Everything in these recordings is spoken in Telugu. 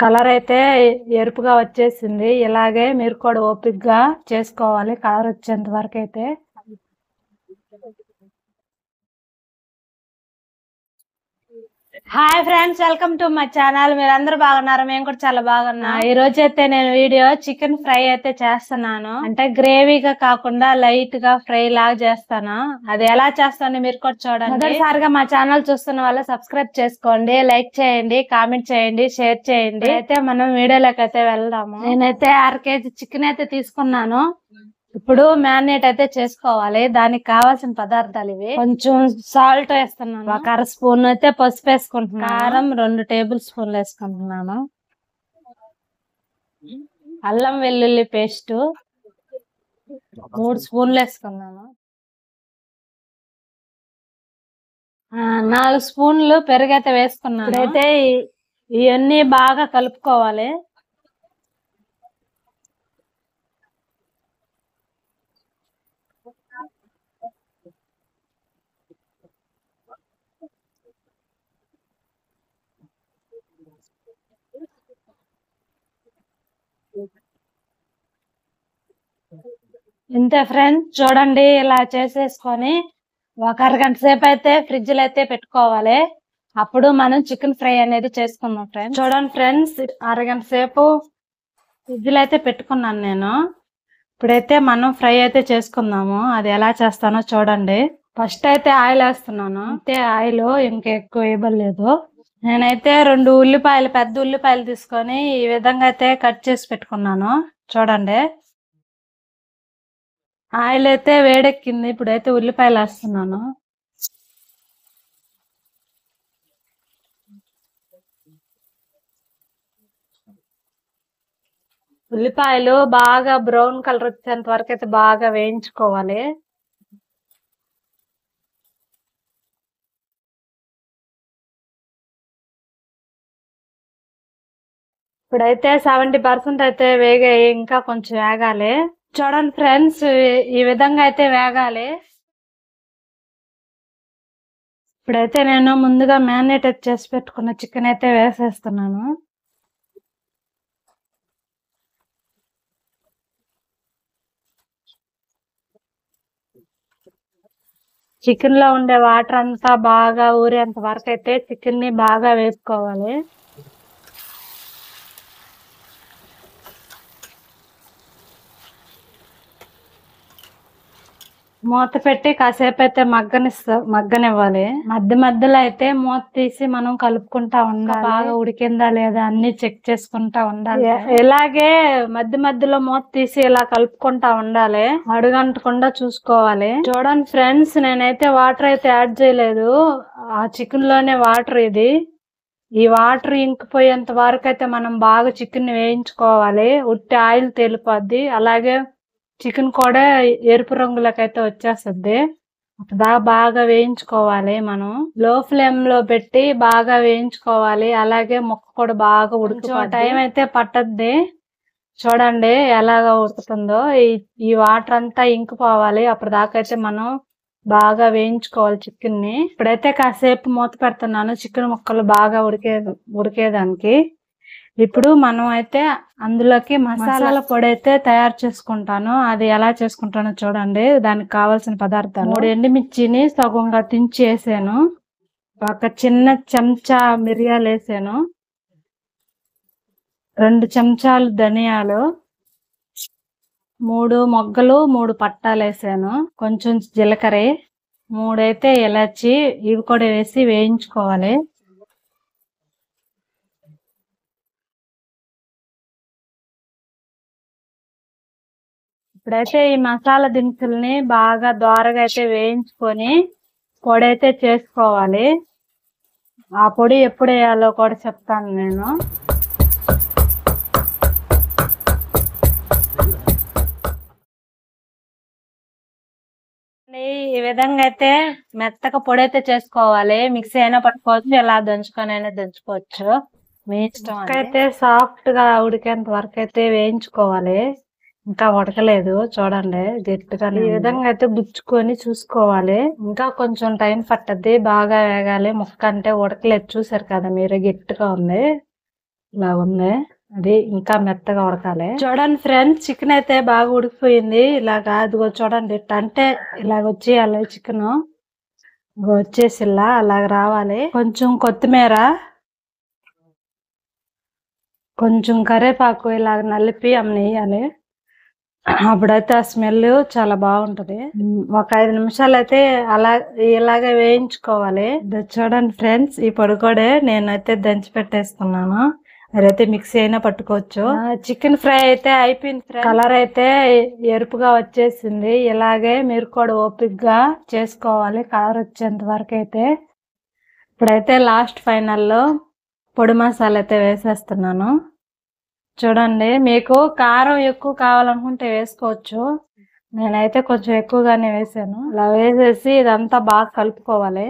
కలర్ అయితే ఎరుపుగా వచ్చేసింది. ఇలాగే మీరు కూడా ఓపికగా చేసుకోవాలి కలర్ వచ్చేంత వరకు అయితే. Hi friends, welcome to my channel. మీరు అందరూ బాగున్నారు, మేము కూడా చాలా బాగున్నాం. ఈ రోజు అయితే నేను వీడియో చికెన్ ఫ్రై అయితే చేస్తున్నాను. అంటే గ్రేవీగా కాకుండా లైట్ గా ఫ్రై లాగా చేస్తాను. అది ఎలా చేస్తానో మీరు కూడా చూడండి. మొదటిసారిగా మా ఛానల్ చూస్తున్న వాళ్ళు సబ్స్క్రైబ్ చేసుకోండి, లైక్ చేయండి, కామెంట్ చేయండి, షేర్ చేయండి. అయితే మనం వీడియోలోకి అయితే వెళ్దాము. నేనైతే 1/2 kg చికెన్ అయితే తీసుకున్నాను. ఇప్పుడు మ్యారినేట్ అయితే చేసుకోవాలి. దానికి కావాల్సిన పదార్థాలు ఇవి. కొంచెం సాల్ట్ వేస్తున్నాను, 1/2 స్పూన్ అయితే పసుపు వేసుకుంటున్నాను, కారం 2 టేబుల్ స్పూన్లు వేసుకుంటున్నాను, అల్లం వెల్లుల్లి పేస్ట్ 3 స్పూన్లు వేసుకున్నాను, 4 స్పూన్లు పెరుగు అయితే వేసుకున్నాను. ఇప్పుడైతే ఇవన్నీ బాగా కలుపుకోవాలి. ఇంతే ఫ్రెండ్స్, చూడండి ఇలా చేసేసుకొని ఒక 1/2 గంట సేపు అయితే ఫ్రిడ్జ్ లో అయితే పెట్టుకోవాలి. అప్పుడు మనం చికెన్ ఫ్రై అనేది చేసుకుందాం ఫ్రెండ్స్. చూడండి ఫ్రెండ్స్, 1/2 గంట సేపు ఫ్రిడ్జ్ లో అయితే పెట్టుకున్నాను నేను. ఇప్పుడైతే మనం ఫ్రై అయితే చేసుకుందాము. అది ఎలా చేస్తానో చూడండి. ఫస్ట్ అయితే ఆయిల్ వేస్తున్నాను. అయితే ఆయిల్ ఇంకా ఎక్కువ వేయలేదు. నేనైతే 2 ఉల్లిపాయలు, పెద్ద ఉల్లిపాయలు తీసుకొని ఈ విధంగా అయితే కట్ చేసి పెట్టుకున్నాను. చూడండి, ఆయిల్ అయితే వేడెక్కింది. ఇప్పుడైతే ఉల్లిపాయలు వేస్తున్నాను. ఉల్లిపాయలు బాగా బ్రౌన్ కలర్ వచ్చేంత వరకు అయితే బాగా వేయించుకోవాలి. ఇప్పుడైతే 70% అయితే వేగాయి, ఇంకా కొంచెం వేగాలి. చూడండి ఫ్రెండ్స్, ఈ విధంగా అయితే వేగాలి. ఇప్పుడైతే నేను ముందుగా మ్యారినేట్ చేసి పెట్టుకున్న చికెన్ అయితే వేసేస్తున్నాను. చికెన్ లో ఉండే వాటర్ అంతా బాగా ఊరేంత వరకు అయితే చికెన్ ని బాగా వేసుకోవాలి. మూత పెట్టి కాసేపు అయితే మగ్గనివ్వాలి. మధ్య మధ్యలో అయితే మూత తీసి మనం కలుపుకుంటా ఉండాలి. బాగా ఉడికిందా లేదా అన్ని చెక్ చేసుకుంటా ఉండాలి. ఇలాగే మధ్య మధ్యలో మూత తీసి ఇలా కలుపుకుంటా ఉండాలి, అడుగంటకుండా చూసుకోవాలి. చూడండి ఫ్రెండ్స్, నేనైతే వాటర్ అయితే యాడ్ చేయలేదు. ఆ చికెన్ లోనే వాటర్ ఇది. ఈ వాటర్ ఇంకిపోయేంత వరకు అయితే మనం బాగా చికెన్ వేయించుకోవాలి. ఉట్టి ఆయిల్ తేలిపోద్ది. అలాగే చికెన్ కూడా ఎరుపు రంగులకైతే వచ్చేస్తుంది. బాగా వేయించుకోవాలి. మనం లో ఫ్లేమ్ లో పెట్టి బాగా వేయించుకోవాలి. అలాగే ముక్క కూడా బాగా ఉడికిపోతుంది. టైం అయితే పట్టద్ది. చూడండి ఎలాగా ఉడుకుతుందో. ఈ వాటర్ అంతా ఇంకిపోవాలి. అప్పుడు దాకా అయితే మనం బాగా వేయించుకోవాలి చికెన్ ని. ఇప్పుడైతే కాసేపు మూత పెడుతున్నాను, చికెన్ ముక్కలు బాగా ఉడికేదానికి. ఇప్పుడు మనం అయితే అందులోకి మసాలా పొడి అయితే తయారు చేసుకుంటాను. అది ఎలా చేసుకుంటానో చూడండి. దానికి కావాల్సిన పదార్థాలు: 3 ఎండుమిర్చిని సగంగా తుంచి వేసాను, 1 చిన్న చెంచా మిరియాలు వేసాను, 2 చెంచాలు ధనియాలు, 3 మొగ్గలు, 3 పట్టాలు వేసాను, కొంచెం జీలకర్ర, 3 అయితే ఇలాచి, ఇవి కూడా వేసి వేయించుకోవాలి. ఇప్పుడైతే ఈ మసాలా దినుసుల్ని బాగా దోరగా అయితే వేయించుకొని పొడి అయితే చేసుకోవాలి. ఆ పొడి ఎప్పుడు వేయాలో కూడా చెప్తాను నేను. ఈ విధంగా అయితే మెత్తగా పొడి అయితే చేసుకోవాలి. మిక్సీ అయినా పట్టుకోవచ్చు, ఇలా దంచుకొని అయినా దంచుకోవచ్చు, మీ ఇష్టం. అయితే సాఫ్ట్ గా ఉడికేంత వరకు అయితే వేయించుకోవాలి. ఇంకా ఉడకలేదు చూడండి, గట్టిగా ఈ విధంగా అయితే గుచ్చుకొని చూసుకోవాలి. ఇంకా కొంచెం టైం పట్టద్ది, బాగా వేగాలి. ముక్క అంటే ఉడకలేదు, చూసారు కదా మీరు, గట్టిగా ఉంది. ఇలా ఉంది. అది ఇంకా మెత్తగా ఉడకాలి. చూడండి ఫ్రెండ్స్, చికెన్ అయితే బాగా ఉడికిపోయింది. ఇలాగా అదిగో చూడండి, అంటే ఇలాగ వచ్చేయాలి చికెన్. వచ్చేసి అలాగ రావాలి. కొంచెం కొత్తిమీర, కొంచెం కరివేపాకు ఇలాగ నలిపి వేయాలి. అప్పుడైతే ఆ స్మెల్ చాలా బాగుంటది. ఒక 5 నిమిషాలు అయితే ఇలాగే వేయించుకోవాలి. చూడండి ఫ్రెండ్స్, ఈ పొడి కూడా నేనైతే దంచి పెట్టేస్తున్నాను. అదైతే మిక్సీ అయినా పట్టుకోవచ్చు. చికెన్ ఫ్రై అయితే అయిపోయింది ఫ్రెండ్స్. కలర్ అయితే ఎరుపుగా వచ్చేసింది. ఇలాగే మీరు కూడా ఓపికగా చేసుకోవాలి కలర్ వచ్చేంత వరకు అయితే. ఇప్పుడైతే లాస్ట్ ఫైనల్లో పొడి మసాలా అయితే వేసేస్తున్నాను. చూడండి, మీకు కారం ఎక్కువ కావాలనుకుంటే వేసుకోవచ్చు. నేనైతే కొంచెం ఎక్కువగానే వేసాను. ఇలా వేసేసి ఇదంతా బాగా కలుపుకోవాలి.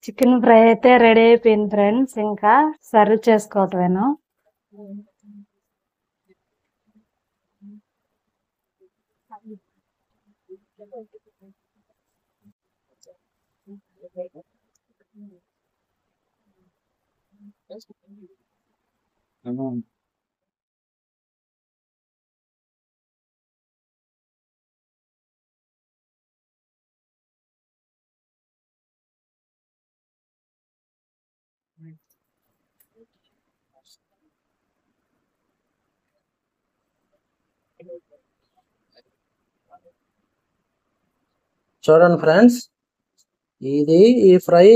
చికెన్ ఫ్రై అయితే రెడీ అయిపోయింది ఫ్రెండ్స్. ఇంకా సర్వ్ చేసుకోవటమేను. చూడండి ఫ్రెండ్స్, ఈ ఫ్రై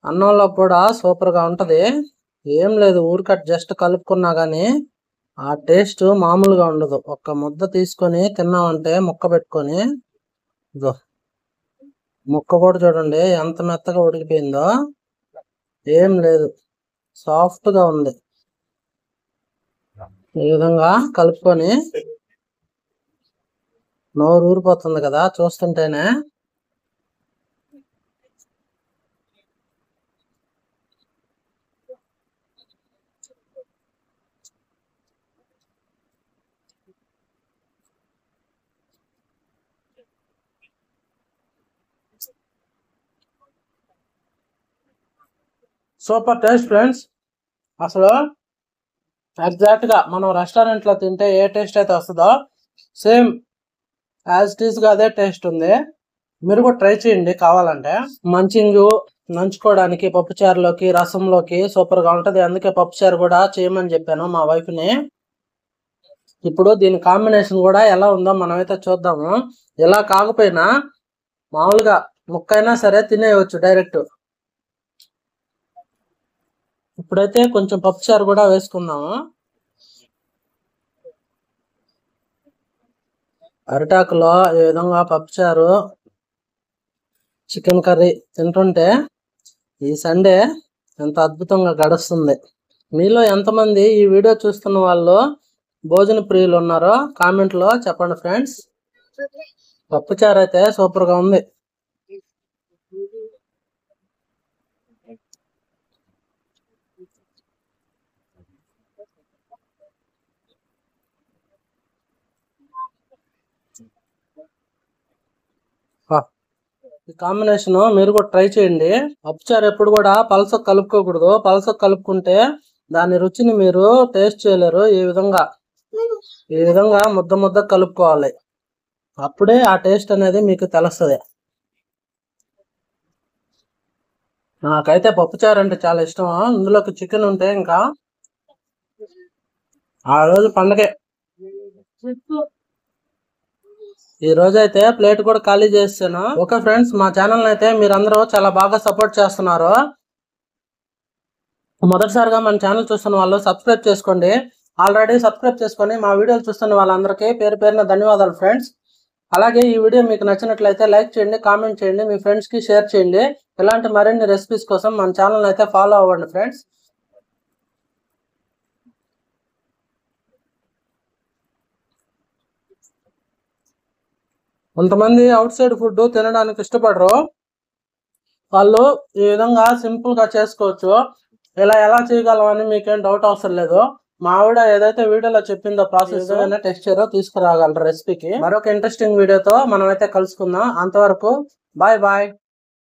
అన్నంలో కూడా సూపర్ గా ఉంటది. ఏం లేదు, ఊరికట్ జస్ట్ కలుపుకున్నా గానీ ఆ టేస్ట్ మామూలుగా ఉండదు. ఒక్క ముద్ద తీసుకొని తిన్నామంటే ముక్క పెట్టుకొని, ఇదో ముక్క కూడా చూడండి ఎంత మెత్తగా ఉడికిపోయిందో. ఏం లేదు, సాఫ్ట్ గా ఉంది. ఈ విధంగా కలుపుకొని నోరు ఊరిపోతుంది కదా చూస్తుంటేనే. Super taste friends. అసలు ఎగ్జాక్ట్ గా మనం రెస్టారెంట్ లో తింటే ఏ టేస్ట్ అయితే వస్తుందో సేమ్ యాజ్ ఇట్ ఈస్ గా అదే టేస్ట్ ఉంది. మీరు కూడా ట్రై చేయండి కావాలంటే. మంచింగు నంచుకోవడానికి పప్పుచారులోకి రసంలోకి సూపర్ గా ఉంటది. అందుకే పప్పుచారు కూడా చేయమని చెప్పాను మా వైఫ్ ని. ఇప్పుడు దీని కాంబినేషన్ కూడా ఎలా ఉందో మనమైతే చూద్దాము. ఇలా కాకపోయినా మామూలుగా ముక్కైనా సరే తినేయవచ్చు డైరెక్ట్. ఇప్పుడైతే కొంచెం పప్పుచారు కూడా వేసుకుందాము. అరిటాకులో ఈ విధంగా పప్పుచారు చికెన్ కర్రీ తింటుంటే ఈ సండే ఎంత అద్భుతంగా గడుస్తుంది. మీలో ఎంతమంది ఈ వీడియో చూస్తున్న వాళ్ళు భోజన ప్రియులు ఉన్నారో కామెంట్ లో చెప్పండి ఫ్రెండ్స్. పప్పుచారు అయితే సూపర్ గా ఉంది. ఈ కాంబినేషన్ మీరు కూడా ట్రై చేయండి. పప్పుచారు ఎప్పుడు కూడా పలస కలుపుకోకూడదు. పలస కలుపుకుంటే దాని రుచిని మీరు టేస్ట్ చేయలేరు. ఈ విధంగా ముద్ద ముద్ద కలుపుకోవాలి. అప్పుడే ఆ టేస్ట్ అనేది మీకు తెలుస్తుంది. నాకైతే పప్పుచారు అంటే చాలా ఇష్టం. ఇందులోకి చికెన్ ఉంటే ఇంకా ఆ రోజు పండగే. ఈ రోజు అయితే ప్లేట్ కూడా ఖాళీ చేస్తాను. ఓకే ఫ్రెండ్స్, మా ఛానల్ అయితే మీరందరూ చాలా బాగా సపోర్ట్ చేస్తున్నారు. మొదటిసారిగా మన ఛానల్ చూస్తున్న వాళ్ళు సబ్స్క్రైబ్ చేసుకోండి. ఆల్రెడీ సబ్స్క్రైబ్ చేసుకొని మా వీడియోలు చూస్తున్న వాళ్ళందరికీ పేరు పేరున ధన్యవాదాలు ఫ్రెండ్స్. అలాగే ఈ వీడియో మీకు నచ్చినట్లయితే లైక్ చేయండి, కామెంట్ చేయండి, మీ ఫ్రెండ్స్ కి షేర్ చేయండి. ఇలాంటి మరిన్ని రెసిపీస్ కోసం మన ఛానల్ అయితే ఫాలో అవ్వండి ఫ్రెండ్స్. కొంతమంది అవుట్ సైడ్ ఫుడ్ తినడానికి ఇష్టపడరు. వాళ్ళు ఈ విధంగా సింపుల్ గా చేసుకోవచ్చు. ఇలా ఎలా చేయగలం అని మీకేం డౌట్ అవసరం లేదు. మా ఆవిడ ఏదైతే వీడియోలో చెప్పిందో ప్రాసెస్ టెక్స్చర్ తీసుకురాగలరు రెసిపీకి. మరొక ఇంట్రెస్టింగ్ వీడియోతో మనం అయితే కలుసుకుందాం. అంతవరకు బాయ్ బాయ్.